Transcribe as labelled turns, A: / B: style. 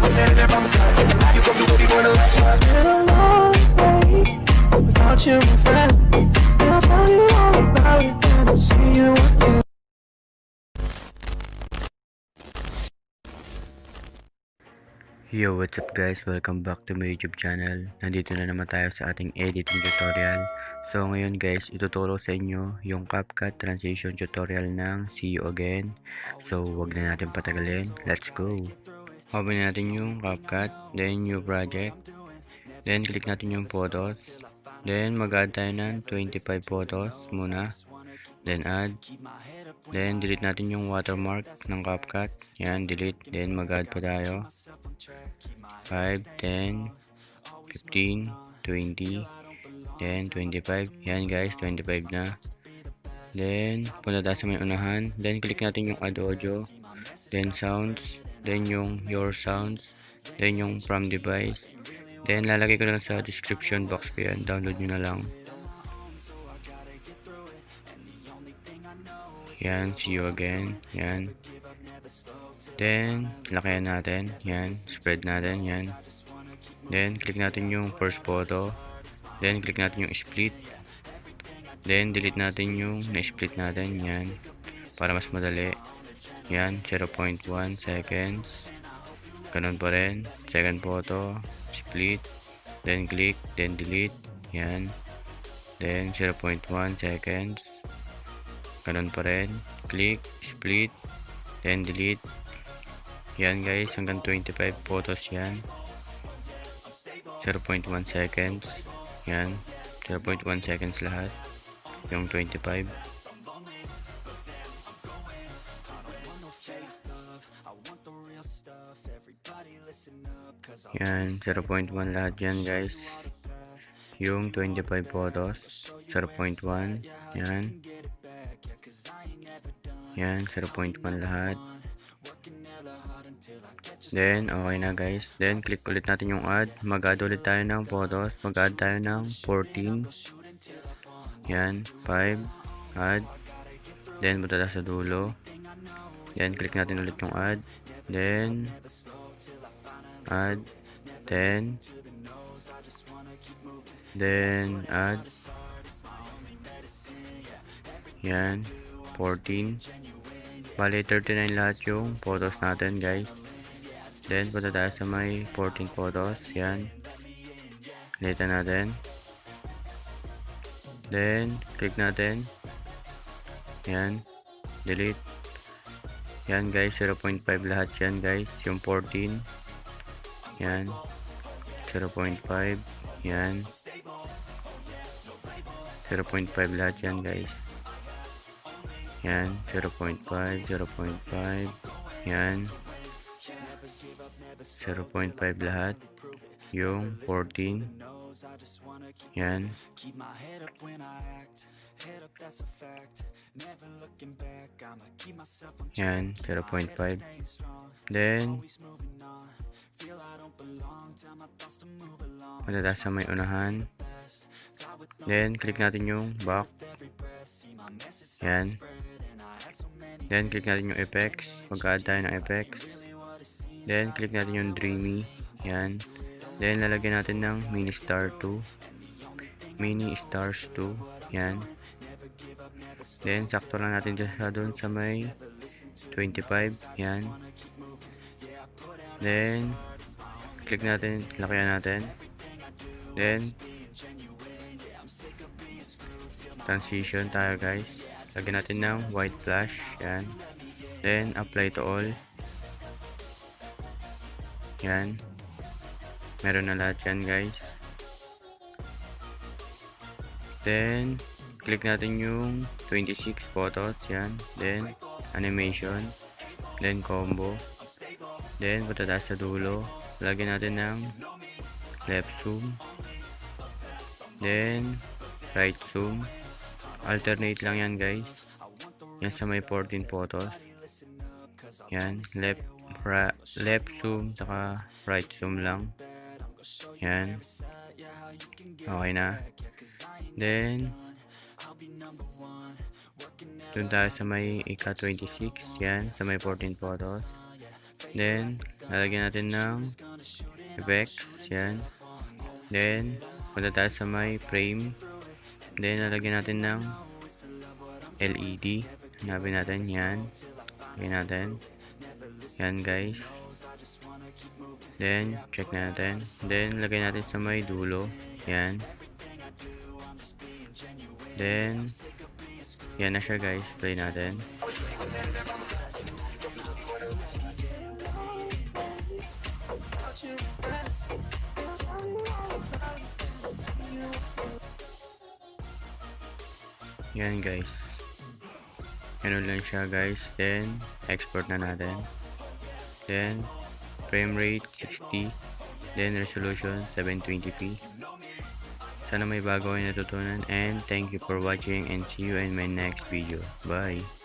A: standing there by my side. You gon' do what we were the last time. It's been a long way without you, my friend. And I'll tell you all about it when I see you again.
B: Yo, what's up guys? Welcome back to my YouTube channel. Nandito na naman tayo sa ating editing tutorial. So ngayon guys, ituturo sa inyo yung Capcut transition tutorial ng See You Again. So wag na natin patagalin. Let's go! Open natin yung Capcut, then new project. Then click natin yung photos. Then mag-add tayo ng 25 photos muna. Then add. Then delete natin yung watermark ng Capcut. Yan, delete. Then mag-add pa tayo. 5, 10, 15, 20, then 25. Yan guys, 25 na. Then punta tayo sa may unahan. Then click natin yung add audio. Then sounds. Then yung your sounds. Then yung from device. Then lalagay ko na lang sa description box ko yan. Download nyo na lang. Yan, see you again. Yan. Then, lakayan natin. Yan. Spread natin. Yan. Then, click natin yung first photo. Then, click natin yung split. Then, delete natin yung na-split natin. Yan. Para mas madali. Yan. 0.1 seconds. Ganun pa rin. Second photo. Split. Then, click. Then, delete. Yan. Then, 0.1 seconds. Ganun pa rin. Click. Split. Then, delete. Yan guys, hanggang 25 photos yan. 0.1 seconds. Yan. 0.1 seconds lahat. Yung 25. Yan. 0.1 lahat yan guys. Yung 25 photos. 0.1. Yan. Yan. 0.1 lahat. Then, okay na guys. Then, click ulit natin yung add. Mag-add ulit tayo ng photos. Mag-add tayo ng 14. Yan, 5. Add. Then, punta tayo sa dulo. Then, click natin ulit yung add. Then, add. Then, add. Yan, 14. Bali, 39 lahat yung photos natin guys. Then, punta tayo sa may 14 photos. Yan. Delete natin. Then, click natin. Yan. Delete. Yan guys, 0.5 lahat yan guys. Yung 14. Yan. 0.5. Yan. 0.5 lahat yan guys. Yan. 0.5. 0.5. Yan. 0.5 lahat. Yung 14. Yan. Yan. 0.5. Then, punta tayo sa may unahan. Then, click natin yung back. Yan. Then, click natin yung effects. Mag-add tayo ng effects. Then, click natin yung dreamy. Yan. Then, lalagyan natin ng mini star 2. Mini stars 2. Yan. Then, sakto lang natin sa doon sa may 25. Yan. Then, click natin. Lakayan natin. Then, transition tayo guys. Lagyan natin ng white flash. Yan. Then, apply to all. Yan. Meron na lahat yan guys. Then, click natin yung 26 photos. Yan. Then, animation. Then, combo. Then, punta tayo sa dulo. Lagyan natin ng left zoom. Then, right zoom. Alternate lang yan guys. Yan sa may 14 photos. Yan. Left zoom saka right zoom lang. Yan. Okay na. Then, dun tayo sa may ika 26. Yan. Sa may 14 photos. Then, lalagyan natin ng effects, yan. Then, punta tayo sa may frame. Then, lalagyan natin ng LED. Hanapin natin, yan. Lagyan natin. Yan guys. Then, check na natin. Then, lagay natin sa may dulo. Yan. Then, yan na siya guys. Play natin. Yan guys. Ganun lang siya guys. Then, export na natin. Then, frame rate 60. Then, resolution 720p. Sana may bago kayo natutunan. And thank you for watching and see you in my next video. Bye!